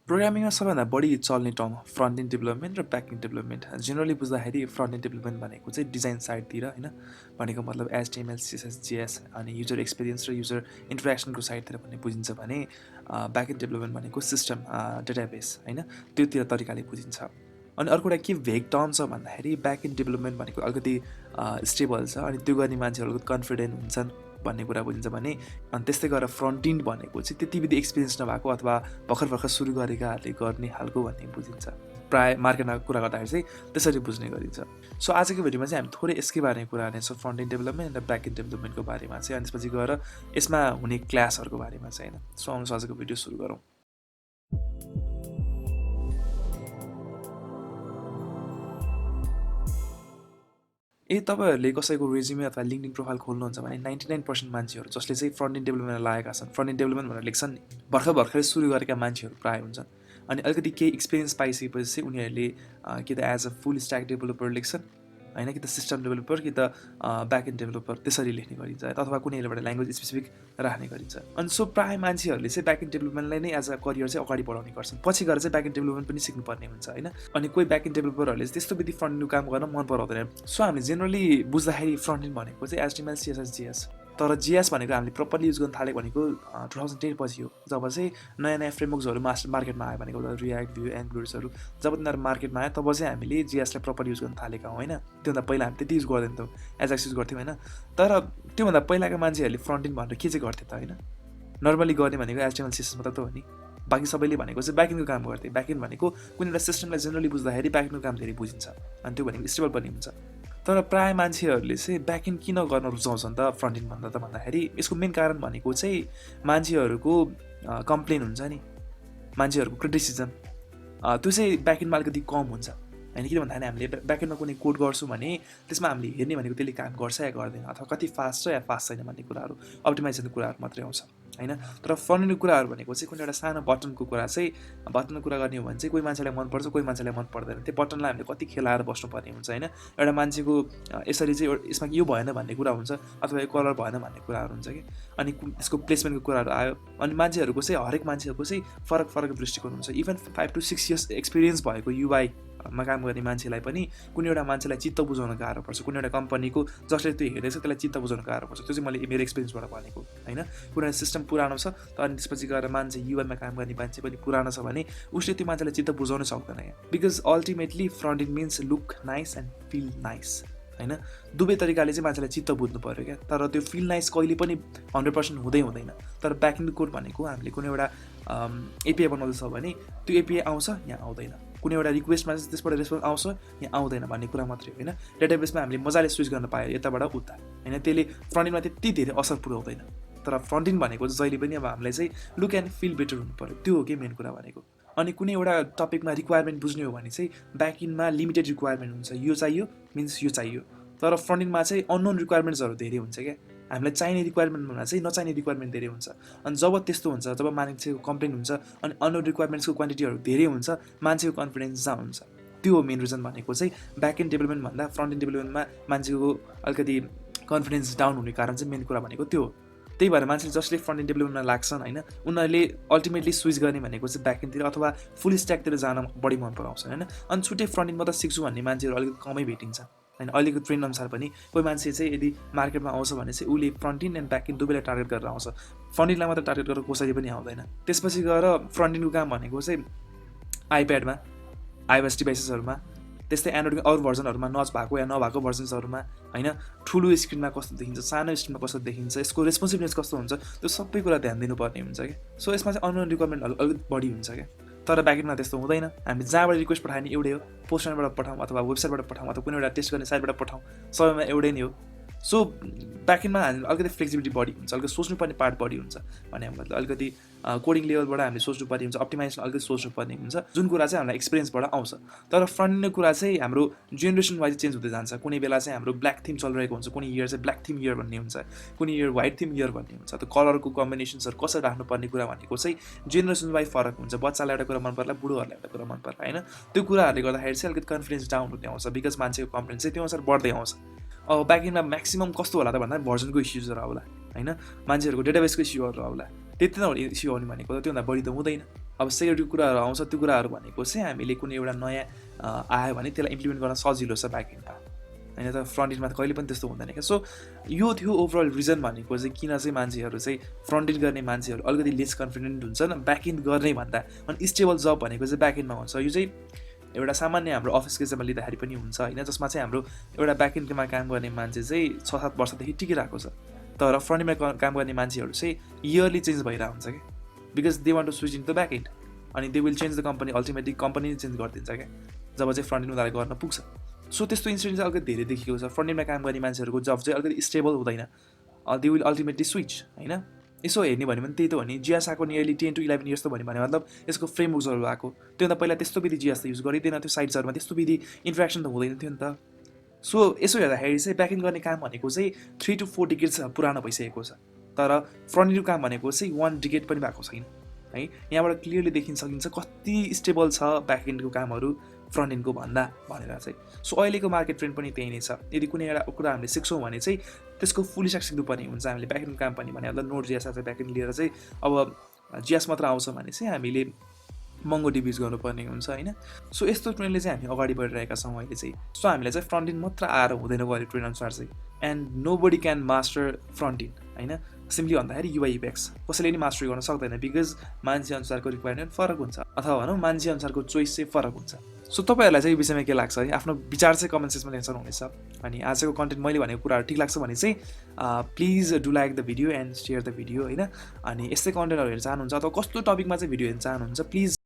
प्रोग्रामिङमा सबैभन्दा बढी चल्ने टर्म फ्रन्ट एन्ड डेभलपमेन्ट र ब्याक एन्ड डेभलपमेन्ट। जेनरली बुझ्दाखेरि फ्रन्ट एन्ड डेभलपमेन्ट भनेको चाहिँ डिजाइन साइडतिर होइन, भनेको मतलब एचटिएमएल सिएसएस जिएस अनि युजर एक्सपिरियन्स र युजर इन्टरेक्सनको साइडतिर भन्ने बुझिन्छ भने ब्याक एन्ड डेभलपमेन्ट भनेको सिस्टम डेटाबेस होइन, त्योतिर तरिकाले बुझिन्छ। अनि अर्को एउटा के भेग टर्म छ भन्दाखेरि ब्याक एन्ड डेभलपमेन्ट भनेको अलिकति स्टेबल छ अनि त्यो गर्ने मान्छेहरू अलिकति कन्फिडेन्ट हुन्छन् भन्ने कुरा बुझिन्छ भने, अनि त्यस्तै गरेर फ्रन्ट एन्ड भनेको चाहिँ त्यति विधि एक्सपिरियन्स नभएको अथवा भर्खर सुरु गरेकाहरूले गर्ने खालको भन्ने बुझिन्छ। प्रायः मार्केटमा कुरा गर्दाखेरि चाहिँ त्यसरी बुझ्ने गरिन्छ। सो आजको भिडियोमा चाहिँ हामी थोरै यसकै बारेमा कुरा गर्नेछौँ, फ्रन्ट एन्ड डेभलपमेन्ट र ब्याक एन्ड डेभलपमेन्टको बारेमा चाहिँ, अनि त्यसपछि गएर यसमा हुने क्लासहरूको बारेमा चाहिँ होइन। सो आउनुहोस् आजको भिडियो सुरु गरौँ। तपाईँहरूले कसैको रेज्युमे अथवा लिङ्कडिन प्रोफाइल खोल्नुहुन्छ भने 99% मान्छेहरू जसले चाहिँ फ्रन्ट एन्ड डेभलपमेन्टमा लागेका छन्, फ्रन्ट एन्ड डेभलपमेन्ट भनेर लेख्छन् नि, भर्खरै सुरु गरेका मान्छेहरू प्रायः हुन्छन्। अनि अलिकति केही एक्सपिरियन्स पाइसकेपछि चाहिँ उनीहरूले कि त as a full stack developer लेख्छन् होइन, कि त सिस्टम डेभलपर कि त ब्याक एन्ड डेभलपर त्यसरी लेख्ने गरिन्छ, अथवा कुनै एउटा ल्याङ्ग्वेज स्पेसिफिक राख्ने गरिन्छ। अनि सो प्रायः मान्छेहरूले चाहिँ ब्याक एन्ड डेभलपमेन्टलाई नै एज अ करियर चाहिँ अगाडि बढाउने गर्छन्, पछि गएर चाहिँ ब्याक एन्ड डेभलपमेन्ट पनि सिक्नुपर्ने हुन्छ होइन। अनि कोही ब्याक एन्ड डेभलपरहरूले चाहिँ त्यस्तो विधि फ्रन्ट एन्डको काम गर्न मन पराउँदैन। सो हामीले जेनरली बुझ्दाखेरि फ्रन्ट एन्ड भनेको चाहिँ एचटिएमएल सिएसएस जिएस, तर जिएस भनेको हामीले प्रपरली युज गर्न थालेको भनेको 2010 पछि हो, जब चाहिँ नयाँ नयाँ फ्रेमवर्क्सहरू मार्केटमा आयो भनेको रियाक्ट भ्यू एङ्गुलर्सहरू जब तिनीहरू मार्केटमा आयो तब चाहिँ हामीले जिएसलाई प्रपर युज गर्न थालेका हौँ होइन। त्योभन्दा पहिला हामी त्यति युज गर्दैनौँ, एजाक्स युज गर्थ्यौँ होइन। तर त्योभन्दा पहिलाका मान्छेहरूले फ्रन्ट एन्ड भनेर के चाहिँ गर्थे त होइन, नर्मली गर्ने भनेको एचटिएमएल सिएसएस मात्र त हो नि, बाँकी सबैले भनेको चाहिँ ब्याकेन्डको काम गर्थे। ब्याकेन्ड भनेको कुनै एउटा सिस्टमलाई जेनरली बुझ्दाखेरि ब्याकेन्डको काम धेरै बुझिन्छ अनि त्यो भनेको स्टेबल पनि हुन्छ। तर प्रायः मान्छेहरूले चाहिँ ब्याकेन्ड किन गर्न रुचाउँछन् त फ्रन्ट एन्ड भन्दा त भन्दाखेरि यसको मेन कारण भनेको चाहिँ मान्छेहरूको कम्प्लेन हुन्छ नि, मान्छेहरूको क्रिटिसिजम, त्यो चाहिँ ब्याकेन्डमा अलिकति कम हुन्छ होइन। किन भन्दाखेरि हामीले ब्याकेन्डमा कुनै कोड गर्छौँ भने त्यसमा हामीले हेर्ने भनेको त्यसले काम गर्छ या गर्दैन, अथवा कति फास्ट छ या फास्ट छैन भन्ने कुराहरू, अप्टिमाइजेसनको कुराहरू मात्रै आउँछ होइन। तर फ्रन्ट एन्डको कुराहरू भनेको चाहिँ कुनै एउटा सानो बटनको कुरा चाहिँ, बटनको कुरा गर्ने हो भने चाहिँ कोही मान्छेलाई मनपर्छ कोही मान्छेलाई मन पर्दैन, त्यो बटनलाई हामीले कति खेलाएर बस्नुपर्ने हुन्छ होइन। एउटा मान्छेको यसरी चाहिँ यसमा यो भएन भन्ने कुरा हुन्छ, अथवा यो कलर भएन भन्ने कुराहरू हुन्छ कि, अनि यसको प्लेसमेन्टको कुराहरू आयो। अनि मान्छेहरूको चाहिँ हरेक मान्छेहरूको चाहिँ फरक दृष्टिकोण हुन्छ। इभन 5 to 6 years एक्सपिरियन्स भएको युआईमा काम गर्ने मान्छेलाई पनि कुनै एउटा मान्छेलाई चित्त बुझाउन गाह्रो पर्छ, कुनै एउटा कम्पनीको जसले त्यो हेर्दैछ त्यसलाई चित्त बुझाउन गाह्रो पर्छ। त्यो चाहिँ मैले मेरो एक्सपिरियन्सबाट भनेको होइन। कुनै सिस्टम पुरानो छ अनि त्यसपछि गएर मान्छे युआईमा काम गर्ने मान्छे पनि पुरानो छ भने उसले त्यो मान्छेलाई चित्त बुझाउन सक्दैन यहाँ, because ultimately front end means look nice and feel nice होइन। दुवै तरिकाले चाहिँ मान्छेलाई चित्त बुझ्नु पऱ्यो क्या, तर त्यो फिल नाइस कहिले पनि 100% हुँदैन। तर ब्याकएन्ड कोड भनेको हामीले कुनै एउटा एपिआई बनाउँदैछ भने त्यो एपिआई आउँछ यहाँ आउँदैन, कुनै एउटा रिक्वेस्टमा चाहिँ त्यसबाट रेस्पोन्स आउँछ यहाँ आउँदैन भन्ने कुरा मात्रै होइन। डेटाबेसमा हामीले मजाले स्विच गर्न पायो यताबाट उता होइन, त्यसले फ्रन्ट एन्डमा त्यति धेरै असर पुऱ्याउँदैन। तर फ्रन्ट एन्ड भनेको जहिले पनि अब हामीलाई चाहिँ लुक एन्ड फिल बेटर हुनु पऱ्यो, त्यो हो कि मेन कुरा भनेको। अनि कुनै एउटा टपिकमा रिक्वायरमेन्ट बुझ्ने हो भने चाहिँ ब्याक एन्डमा लिमिटेड रिक्वायरमेन्ट हुन्छ, यो चाहियो मिन्स यो चाहियो। तर फ्रन्ट एन्डमा चाहिँ अननोन रिक्वायरमेन्ट्सहरू धेरै हुन्छ क्या, हामीलाई चाहिने रिक्वायरमेन्टमा चाहिँ नचाहिने रिक्वायरमेन्ट धेरै हुन्छ। अनि जब त्यस्तो हुन्छ, जब मान्छेको कम्प्लेन हुन्छ अनि अननोन रिक्वायरमेन्ट्सको क्वान्टिटीहरू धेरै हुन्छ, मान्छेको कन्फिडेन्स जहाँ हुन्छ। त्यो हो मेन रिजन भनेको चाहिँ ब्याक एन्ड डेभलपमेन्ट भन्दा फ्रन्ट एन्ड डेभलपमेन्टमा मान्छेको अलिकति कन्फिडेन्स डाउन हुने कारण चाहिँ मेन कुरा भनेको त्यो हो। त्यही भएर मान्छेले जसले फ्रन्ट एन्ड डेभलपमेन्टमा लाग्छन् होइन, उनीहरूले अल्टिमेटली स्विच गर्ने भनेको चाहिँ ब्याकएन्डतिर अथवा फुल स्ट्याकतिर जान बढी मन पराउँछन् होइन। अनि छुट्टै फ्रन्ट एन्ड मात्रै सिक्छु भन्ने मान्छेहरू अलिकति कमै भेटिन्छ होइन। अहिलेको ट्रेन्ड अनुसार पनि कोही मान्छे चाहिँ यदि मार्केटमा आउँछ भने चाहिँ उसले front and and back and दुवैलाई टार्गेट गरेर आउँछ, फ्रन्ट एन्डलाई मात्र टार्गेट गरेर कसैले पनि आउँदैन। त्यसपछि गएर फ्रन्ट एन्डको काम भनेको चाहिँ आइप्याडमा, आइओएस डिभाइसेसहरूमा, त्यस्तै एन्ड्रोइडको अरू भर्जनहरूमा नच भएको या नभएको भर्जन्सहरूमा होइन, ठुलो स्क्रिनमा कस्तो देखिन्छ, सानो स्क्रिनमा कस्तो देखिन्छ, यसको रेस्पोन्सिभनेस कस्तो हुन्छ, त्यो सबै कुरा ध्यान दिनुपर्ने हुन्छ क्या। सो यसमा चाहिँ अननोन रिक्वायरमेन्टहरू अलिकति बढी हुन्छ क्या। तर ब्याकेन्डमा त्यस्तो हुँदैन, हामी जहाँबाट रिक्वेस्ट पठायो नि एउटै हो, पोस्टबाट पठाउँ अथवा वेबसाइटबाट पठाउँ अथवा कुनै एउटा टेस्ट गर्ने साइटबाट पठाउँ, सबैमा एउटै नै हो। सो ब्याकेन्डमा हामीले अलिकति फ्लेक्सिबिलिटी बढी हुन्छ, अलिकति सोच्नुपर्ने पार्ट बढी हुन्छ भने मतलब अलिकति कोडिङ लेभलबाट हामीले सोच्नुपर्ने हुन्छ, अप्टिमाइजेसन अलिकति सोच्नुपर्ने हुन्छ, जुन कुरा चाहिँ हामीलाई एक्सपिरियन्सबाट आउँछ। तर फ्रन्ट एन्डको कुरा चाहिँ हाम्रो जेनेरेसन वाइज चेन्ज हुँदै जान्छ। कुनै बेला चाहिँ हाम्रो ब्ल्याक थिम चलिरहेको हुन्छ, कुनै इयर चाहिँ ब्ल्याक थिम इयर भन्ने हुन्छ, कुनै इयर व्हाइट थिम इयर भन्ने हुन्छ। त्यो कलरको कम्बिनेसन्सहरू कसरी राख्नुपर्ने कुरा भनेको चाहिँ जेनेरेसन वाइज फरक हुन्छ। बच्चालाई एउटा कुरा मन पर्ला, बुढोहरूलाई एउटा कुरा मन पर्ला होइन। त्यो कुराहरूले गर्दाखेरि चाहिँ अलिकति कन्फिडेन्स डाउन हुँदै आउँछ, बिकज मान्छेको कन्फिडेन्स चाहिँ त्यो अनुसार बढ्दै आउँछ। अब ब्याकेन्डमा म्याक्सिमम कस्तो होला त भन्दा भर्जनको इस्युजहरू आउला होइन, मान्छेहरूको डेटाबेसको इस्युहरू आउला, त्यति नै इस्यु आउने भनेको त त्योभन्दा बढी त हुँदैन अब सेक्युरिटीको कुराहरू आउँछ, त्यो कुराहरू भनेको चाहिँ हामीले कुनै एउटा नयाँ आयो भने त्यसलाई इम्प्लिमेन्ट गर्न सजिलो छ ब्याकएन्डमा, होइन त। फ्रन्ट इन्डमा त कहिले पनि त्यस्तो हुँदैन क्या। सो यो थियो ओभरअल रिजन भनेको चाहिँ किन चाहिँ मान्छेहरू चाहिँ फ्रन्ट इन्ड गर्ने मान्छेहरू अलिकति लेस कन्फिडेन्ट हुन्छन् ब्याक इन्ड गर्ने भन्दा। अनि स्टेबल जब भनेको चाहिँ ब्याक इन्डमा हुन्छ। यो चाहिँ एउटा सामान्य हाम्रो अफिस केसमा लिँदाखेरि पनि हुन्छ, होइन, जसमा चाहिँ हाम्रो एउटा ब्याक इन्डमा काम गर्ने मान्छे चाहिँ 6-7 वर्षदेखि टिकिरहेको छ। तर फ्रन्ट इन्डमा काम गर्ने मान्छेहरू चाहिँ इयरली चेन्ज भइरहेको हुन्छ क्या, because they want to switch in the back end. अनि they will change the company, ultimately company change गरिदिन्छ क्या जब चाहिँ फ्रन्ट इन्ड उनीहरूले गर्न पुग्छ। सो त्यस्तो इन्सिडेन्ट चाहिँ अलिकति धेरै देखिएको छ। फ्रन्ट इन्डमा काम गर्ने मान्छेहरूको जब चाहिँ अलिकति स्टेबल हुँदैन, दे विल अल्टिमेटली स्विच, होइन। यसो हेर्ने भने पनि त्यही त हो नि, जियास आएको नियरली 10 to 11 इयर्स त भन्यो भने मतलब यसको फ्रेमवर्क्सहरू आएको। त्योभन्दा पहिला त्यस्तो विधि जियास त युज गरिँदैन थियो, साइट्सहरूमा त्यस्तो विधि इन्ट्रेक्सन त हुँदैन थियो नि त। सो यसो हेर्दाखेरि चाहिँ ब्याकएन्ड गर्ने काम भनेको चाहिँ 3 to 4 डिकेड्स पुरानो भइसकेको छ। तर फ्रन्ट इन्डको काम भनेको चाहिँ 1 डिकेड पनि भएको छैन, है। यहाँबाट क्लियरली देखिन सकिन्छ कति स्टेबल छ ब्याकएन्डको कामहरू फ्रन्ट इन्डको भन्दा भनेर चाहिँ। सो अहिलेको मार्केट ट्रेन्ड पनि त्यही नै छ। यदि कुनै एउटा कुरा हामीले सिक्छौँ भने चाहिँ त्यसको फुल स्ट्याक सिक्नुपर्ने हुन्छ हामीले। ब्याकएन्ड काम पनि भने मतलब नोड जिएस चाहिँ ब्याकएन्ड लिएर चाहिँ अब जिएस मात्र आउँछ भने चाहिँ हामीले महँगो डिबी युज गर्नुपर्ने हुन्छ, होइन। सो यस्तो ट्रेन्डले चाहिँ हामी अगाडि बढिरहेका छौँ अहिले चाहिँ। सो हामीलाई चाहिँ फ्रन्ट इन्ड मात्र आएर हुँदैन अहिले ट्रेन्ड अनुसार चाहिँ। And nobody can master front end, होइन। सिम्पली भन्दाखेरि युआई युएक्स कसैले नि मास्टर गर्न सक्दैन, बिकज मान्छे अनुसारको रिक्वायरमेन्ट फरक हुन्छ, अथवा भनौँ मान्छे अनुसारको चोइस चाहिँ फरक हुन्छ। सो तपाईँहरूलाई चाहिँ यो विषयमा के लाग्छ है, आफ्नो विचार चाहिँ कमेन्ट सेक्सनमा लेख्न सक्नुहुनेछ। अनि आजको कन्टेन्ट मैले भनेको कुराहरू ठिक लाग्छ भने चाहिँ please do like the video and share the video, होइन। अनि यस्तै कन्टेन्टहरू हेर्न चाहनुहुन्छ अथवा कस्तो टपिकमा चाहिँ भिडियो हेर्न चाहनुहुन्छ प्लिज